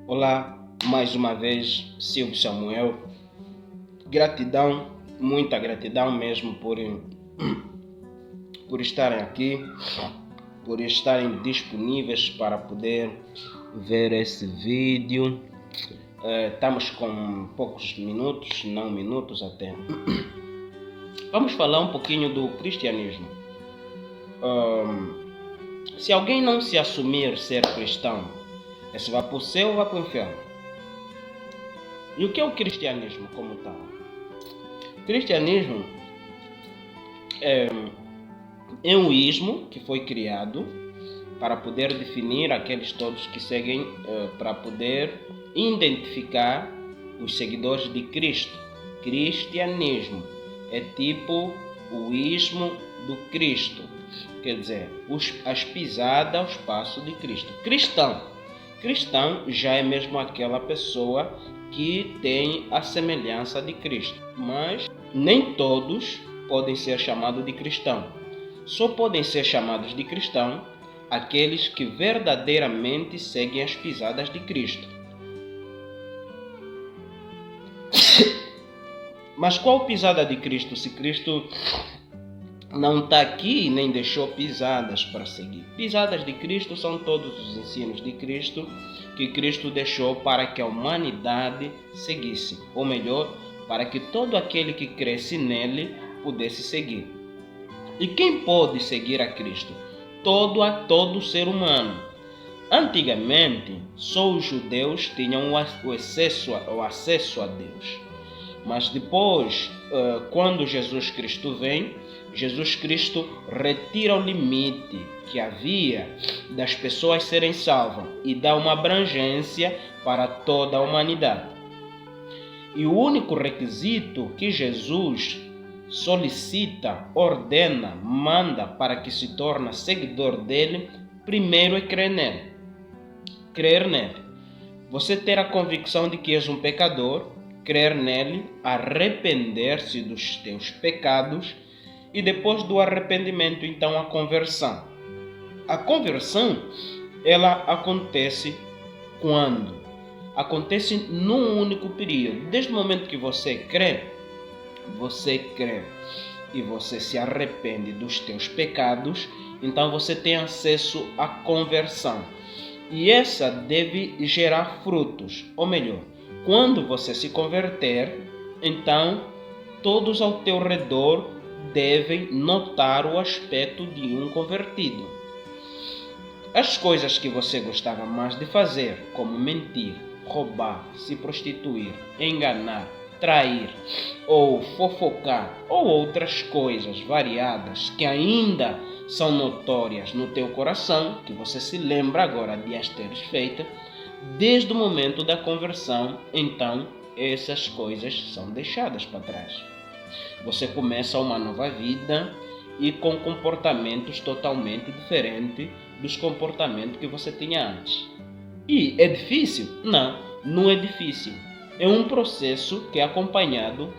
Olá, mais uma vez, Silvio Samuel. Gratidão, muita gratidão mesmo por estarem aqui, por estarem disponíveis para poder ver esse vídeo. Estamos com poucos minutos, não minutos até. Vamos falar um pouquinho do cristianismo. Se alguém não se assumir ser cristão, esse vai para o céu ou vai para o inferno? E o que é o cristianismo como tal? O cristianismo é um ismo que foi criado para poder definir aqueles todos que seguem, para poder identificar os seguidores de Cristo. Cristianismo é tipo o ismo do Cristo, quer dizer, as pisadas, os passos de Cristo. Cristão já é mesmo aquela pessoa que tem a semelhança de Cristo, mas nem todos podem ser chamados de cristão. Só podem ser chamados de cristão aqueles que verdadeiramente seguem as pisadas de Cristo. Mas qual pisada de Cristo, se Cristo não está aqui nem deixou pisadas para seguir? Pisadas de Cristo são todos os ensinos de Cristo que Cristo deixou para que a humanidade seguisse, ou melhor, para que todo aquele que cresce nele pudesse seguir. E quem pode seguir a Cristo? Todo ser humano. Antigamente, só os judeus tinham o acesso a Deus. Mas depois, quando Jesus Cristo vem, Jesus Cristo retira o limite que havia das pessoas serem salvas e dá uma abrangência para toda a humanidade. E o único requisito que Jesus solicita, ordena, manda para que se torne seguidor dele, primeiro é crer nele. Crer nele. Você ter a convicção de que és um pecador, crer nele, arrepender-se dos teus pecados e depois do arrependimento, então, a conversão. A conversão, ela acontece quando? Acontece num único período. Desde o momento que você crê e você se arrepende dos teus pecados, então você tem acesso à conversão. E essa deve gerar frutos, ou melhor, quando você se converter, então todos ao teu redor devem notar o aspecto de um convertido. As coisas que você gostava mais de fazer, como mentir, roubar, se prostituir, enganar, trair ou fofocar ou outras coisas variadas que ainda são notórias no teu coração, que você se lembra agora de as teres feito, desde o momento da conversão, então essas coisas são deixadas para trás. Você começa uma nova vida e com comportamentos totalmente diferentes dos comportamentos que você tinha antes. E é difícil? Não é difícil. É um processo que é acompanhado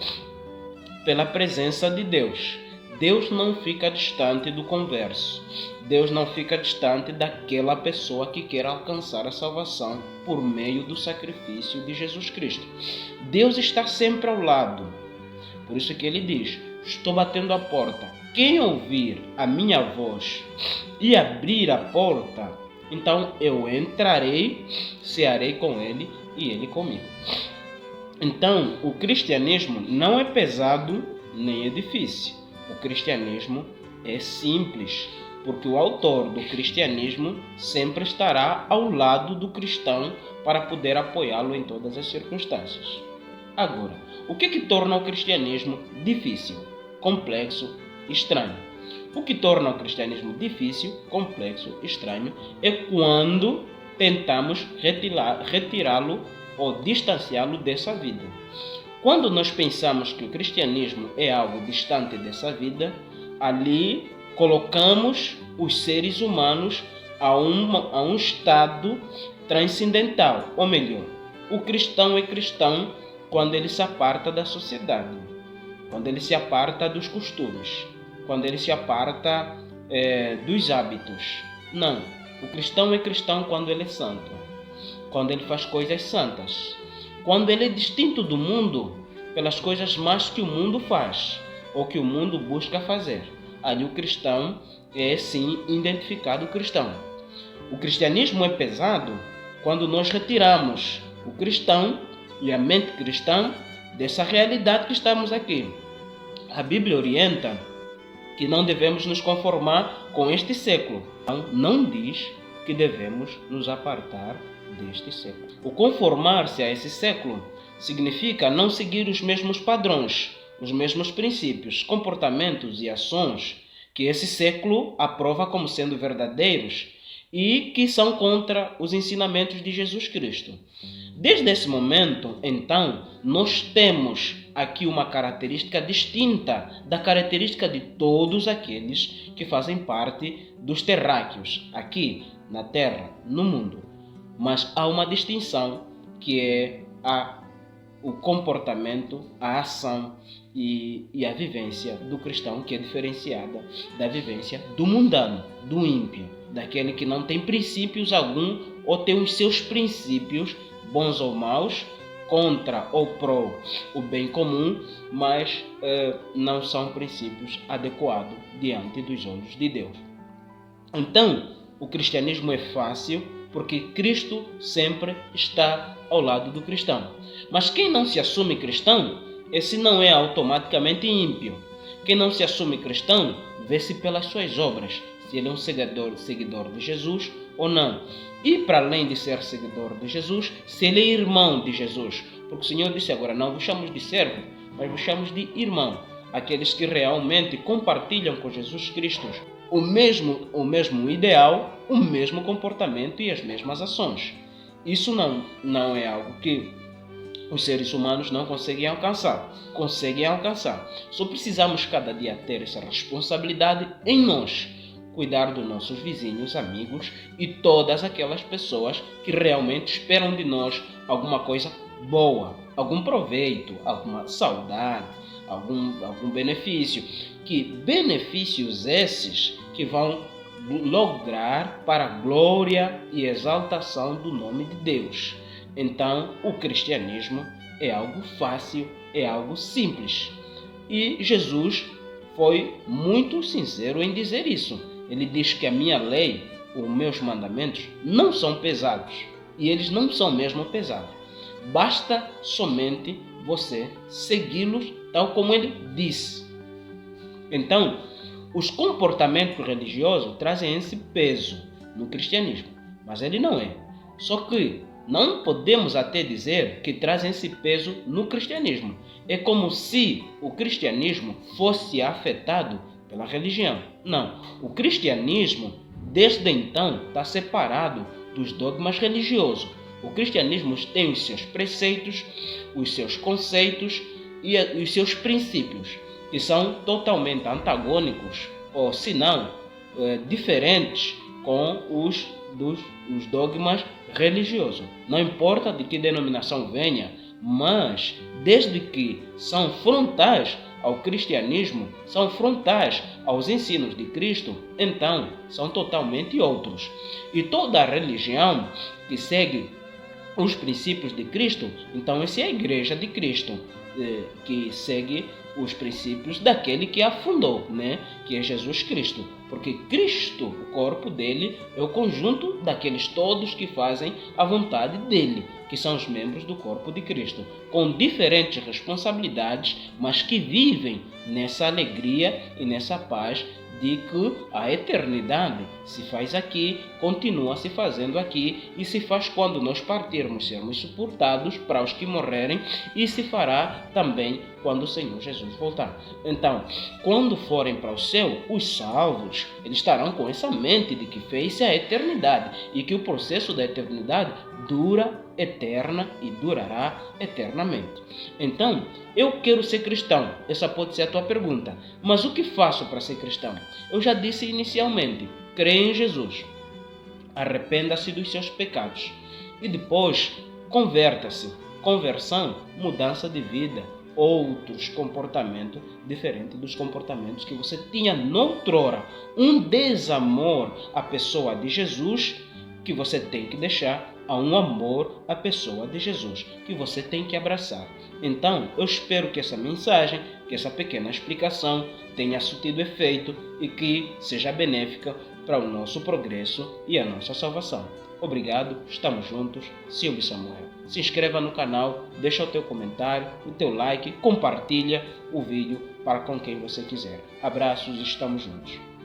pela presença de Deus. Deus não fica distante do converso. Deus não fica distante daquela pessoa que quer alcançar a salvação por meio do sacrifício de Jesus Cristo. Deus está sempre ao lado. Por isso que ele diz: estou batendo a porta. Quem ouvir a minha voz e abrir a porta, então eu entrarei, cearei com ele e ele comigo. Então, o cristianismo não é pesado nem é difícil. O cristianismo é simples, porque o autor do cristianismo sempre estará ao lado do cristão para poder apoiá-lo em todas as circunstâncias. Agora, o que torna o cristianismo difícil, complexo, estranho? O que torna o cristianismo difícil, complexo, estranho é quando tentamos retirá-lo ou distanciá-lo dessa vida. Quando nós pensamos que o cristianismo é algo distante dessa vida, ali colocamos os seres humanos a um estado transcendental. Ou melhor, o cristão é cristão quando ele se aparta da sociedade, quando ele se aparta dos costumes, quando ele se aparta dos hábitos. Não, o cristão é cristão quando ele é santo. quando ele faz coisas santas. Quando ele é distinto do mundo pelas coisas más que o mundo faz ou que o mundo busca fazer. Ali o cristão é sim identificado cristão. O cristianismo é pesado quando nós retiramos o cristão e a mente cristã dessa realidade que estamos aqui. A Bíblia orienta que não devemos nos conformar com este século. Não diz que devemos nos apartar deste século. O conformar-se a esse século significa não seguir os mesmos padrões, os mesmos princípios, comportamentos e ações que esse século aprova como sendo verdadeiros e que são contra os ensinamentos de Jesus Cristo. Desde esse momento, então, nós temos aqui uma característica distinta da característica de todos aqueles que fazem parte dos terráqueos, aqui na Terra, no mundo. Mas há uma distinção que é o comportamento, a ação e a vivência do cristão, que é diferenciada da vivência do mundano, do ímpio, daquele que não tem princípios algum ou tem os seus princípios, bons ou maus, contra ou pró o bem comum, mas não são princípios adequados diante dos olhos de Deus. Então, o cristianismo é fácil porque Cristo sempre está ao lado do cristão. Mas quem não se assume cristão, esse não é automaticamente ímpio. Quem não se assume cristão, vê-se pelas suas obras, se ele é um seguidor de Jesus ou não. E para além de ser seguidor de Jesus, se ele é irmão de Jesus. Porque o Senhor disse agora, não vos chamamos de servo, mas vos chamamos de irmão. Aqueles que realmente compartilham com Jesus Cristo o mesmo ideal, o mesmo comportamento e as mesmas ações. Isso não é algo que os seres humanos não conseguem alcançar. Conseguem alcançar. Só precisamos cada dia ter essa responsabilidade em nós. Cuidar dos nossos vizinhos, amigos e todas aquelas pessoas que realmente esperam de nós alguma coisa boa, algum proveito, alguma saudade, algum benefício. Que benefícios esses que vão lograr para a glória e exaltação do nome de Deus. Então, o cristianismo é algo fácil, é algo simples. E Jesus foi muito sincero em dizer isso. Ele diz que a minha lei, os meus mandamentos, não são pesados. E eles não são mesmo pesados. Basta somente você segui-los tal como ele disse. Então, os comportamentos religiosos trazem esse peso no cristianismo. Mas ele não é. Só que não podemos até dizer que trazem esse peso no cristianismo. É como se o cristianismo fosse afetado pela religião. Não. O cristianismo, desde então, está separado dos dogmas religiosos. O cristianismo tem os seus preceitos, os seus conceitos e os seus princípios, que são totalmente antagônicos, ou se não, diferentes com os dogmas religiosos. Não importa de que denominação venha, mas desde que são frontais ao cristianismo, são frontais aos ensinos de Cristo, então são totalmente outros. E toda a religião que segue os princípios de Cristo, então essa é a Igreja de Cristo, que segue os princípios daquele que a fundou, que é Jesus Cristo. Porque Cristo, o corpo dele, é o conjunto daqueles todos que fazem a vontade dele, que são os membros do corpo de Cristo, com diferentes responsabilidades, mas que vivem nessa alegria e nessa paz de que a eternidade se faz aqui, continua se fazendo aqui e se faz quando nós partirmos, sermos suportados para os que morrerem e se fará também quando o Senhor Jesus voltar. Então, quando forem para o céu, os salvos, eles estarão com essa mente de que fez a eternidade e que o processo da eternidade dura eterna e durará eternamente. Então, eu quero ser cristão. Essa pode ser a tua pergunta. Mas o que faço para ser cristão? Eu já disse inicialmente, creia em Jesus. Arrependa-se dos seus pecados. E depois, converta-se. Conversão, mudança de vida. Outros comportamentos diferentes dos comportamentos que você tinha noutrora. Um desamor à pessoa de Jesus que você tem que deixar há um amor à pessoa de Jesus que você tem que abraçar. Então, eu espero que essa mensagem, que essa pequena explicação tenha surtido efeito e que seja benéfica para o nosso progresso e a nossa salvação. Obrigado, estamos juntos, Silvio Samuel. Se inscreva no canal, deixa o teu comentário, o teu like, compartilha o vídeo para com quem você quiser. Abraços, estamos juntos.